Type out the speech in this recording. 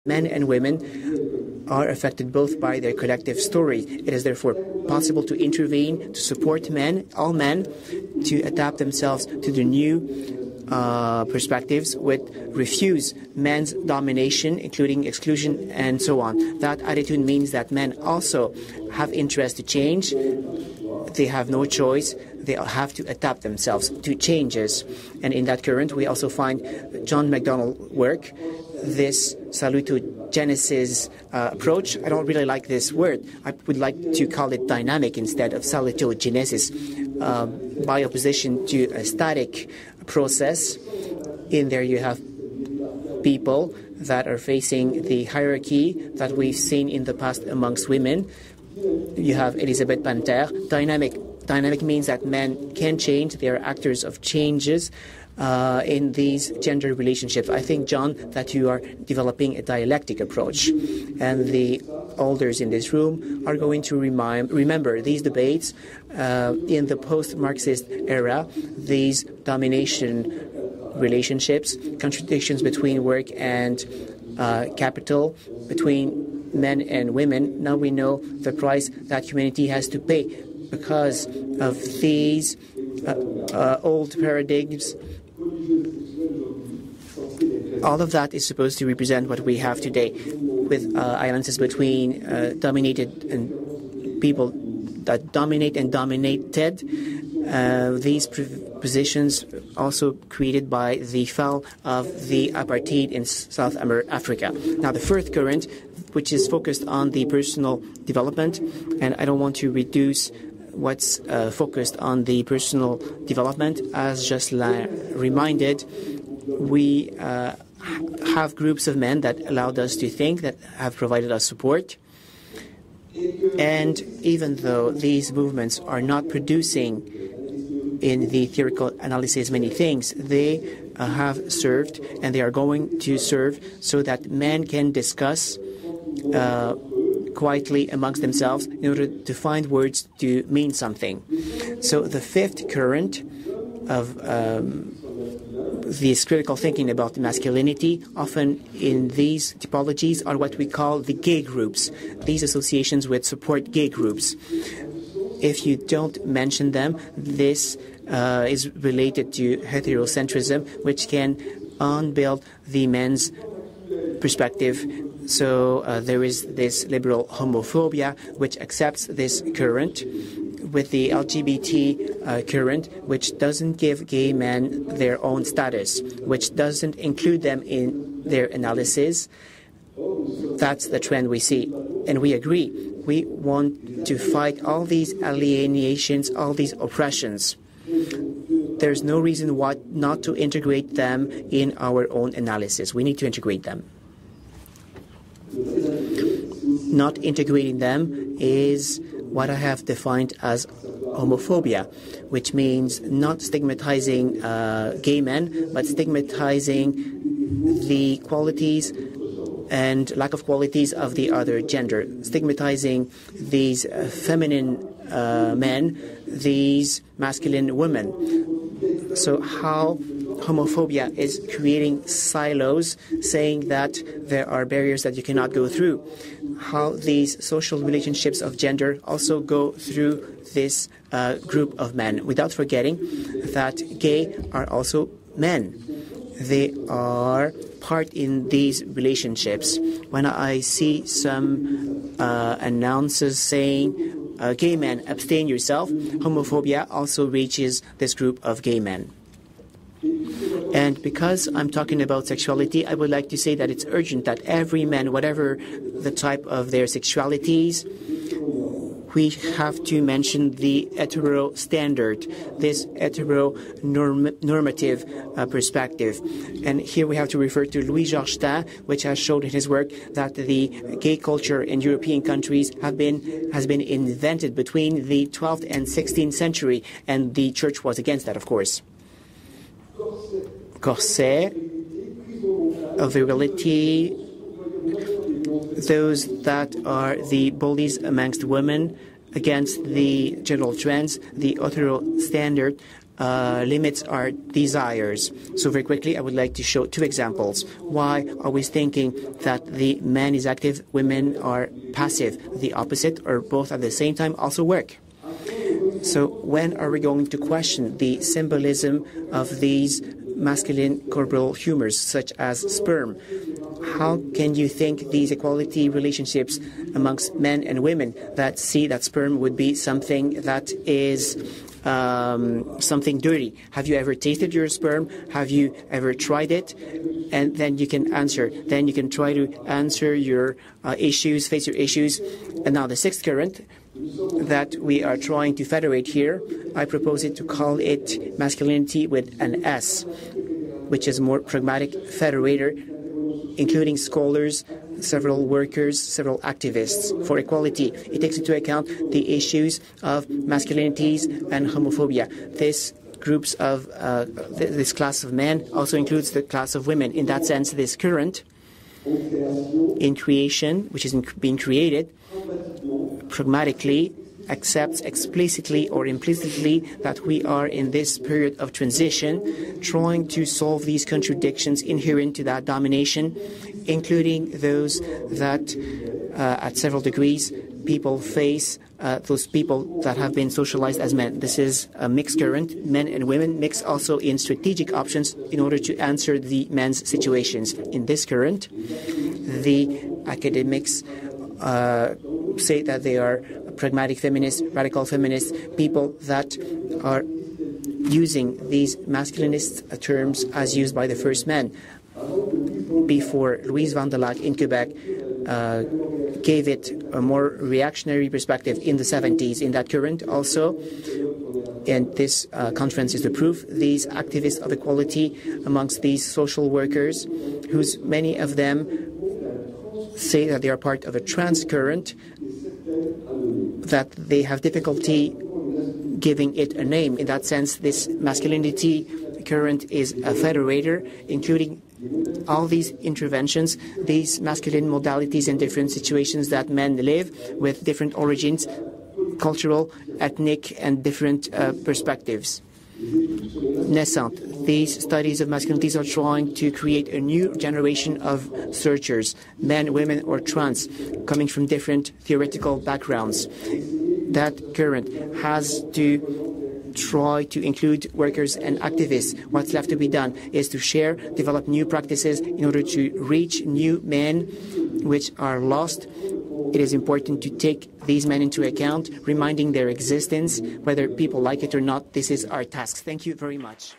Men and women are affected both by their collective story. It is therefore possible to intervene, to support men, all men, to adapt themselves to the new perspectives, which refuse men's domination, including exclusion and so on. That attitude means that men also have interest to change. They have no choice. They have to adapt themselves to changes. And in that current, we also find John MacDonald's work, this salutogenesis approach. I don't really like this word. I would like to call it dynamic instead of salutogenesis, by opposition to a static process. In there you have people that are facing the hierarchy that we've seen in the past amongst women. You have Elisabeth Panter. Dynamic means that men can change. They are actors of changes in these gender relationships. I think, John, that you are developing a dialectic approach. And the elders in this room are going to remember these debates in the post-Marxist era, these domination relationships, contradictions between work and capital, between men and women. Now we know the price that humanity has to pay because of these old paradigms. All of that is supposed to represent what we have today, with alliances between dominated and people that dominate and dominated. These positions also created by the fall of the apartheid in South Africa. Now, the fourth current, which is focused on the personal development, and I don't want to reduce what's focused on the personal development. As just reminded, we have groups of men that allowed us to think, that have provided us support. And even though these movements are not producing in the theoretical analysis many things, they have served and they are going to serve so that men can discuss quietly amongst themselves in order to find words to mean something. So the fifth current of this critical thinking about masculinity, often in these typologies, are what we call the gay groups. These associations which support gay groups. If you don't mention them, this is related to heterocentrism, which can unbuild the men's perspective. So there is this liberal homophobia, which accepts this current, with the LGBT current, which doesn't give gay men their own status, which doesn't include them in their analysis. That's the trend we see. And we agree. We want to fight all these alienations, all these oppressions. There's no reason why not to integrate them in our own analysis. We need to integrate them. Not integrating them is what I have defined as homophobia, which means not stigmatizing gay men, but stigmatizing the qualities and lack of qualities of the other gender, stigmatizing these feminine men, these masculine women. So how homophobia is creating silos, saying that there are barriers that you cannot go through. How these social relationships of gender also go through this group of men, without forgetting that gay are also men. They are part in these relationships. When I see some announcers saying, gay men, abstain yourself, homophobia also reaches this group of gay men. And because I'm talking about sexuality, I would like to say that it's urgent that every man, whatever the type of their sexualities, we have to mention the hetero standard, this hetero-normative perspective. And here we have to refer to Louis Georgetown, which has showed in his work that the gay culture in European countries has been invented between the 12th and 16th century, and the church was against that, of course. Corset, virility, those that are the bullies amongst women against the general trends, the hetero standard, limits our desires. So very quickly, I would like to show 2 examples. Why are we thinking that the man is active, women are passive? The opposite, or both at the same time, also work. So when are we going to question the symbolism of these masculine corporal humors, such as sperm? How can you think these equality relationships amongst men and women that see that sperm would be something that is something dirty? Have you ever tasted your sperm? Have you ever tried it? And then you can answer. Then you can try to answer your issues, face your issues. And now the 6th current that we are trying to federate here, I propose it to call it masculinity with an S, which is more pragmatic federator, including scholars, several workers, several activists for equality. It takes into account the issues of masculinities and homophobia. This class of men also includes the class of women. In that sense, this current in creation, which is being created, pragmatically accepts explicitly or implicitly that we are in this period of transition, trying to solve these contradictions inherent to that domination, including those that at several degrees people face, those people that have been socialized as men. This is a mixed current, men and women, mixed also in strategic options in order to answer the men's situations. In this current, the academics say that they are pragmatic feminists, radical feminists, people that are using these masculinist terms as used by the first men. Before Louise van der Laak in Quebec gave it a more reactionary perspective in the 70s. In that current also, and this conference is the proof, these activists of equality amongst these social workers, whose many of them say that they are part of a trans current, that they have difficulty giving it a name. In that sense, this masculinity current is a federator, including all these interventions, these masculine modalities in different situations that men live with different origins, cultural, ethnic, and different perspectives. Naissante. These studies of masculinities are trying to create a new generation of searchers, men, women, or trans, coming from different theoretical backgrounds. That current has to try to include workers and activists. What's left to be done is to share, develop new practices in order to reach new men which are lost. It is important to take these men into account, reminding their existence, whether people like it or not. This is our task. Thank you very much.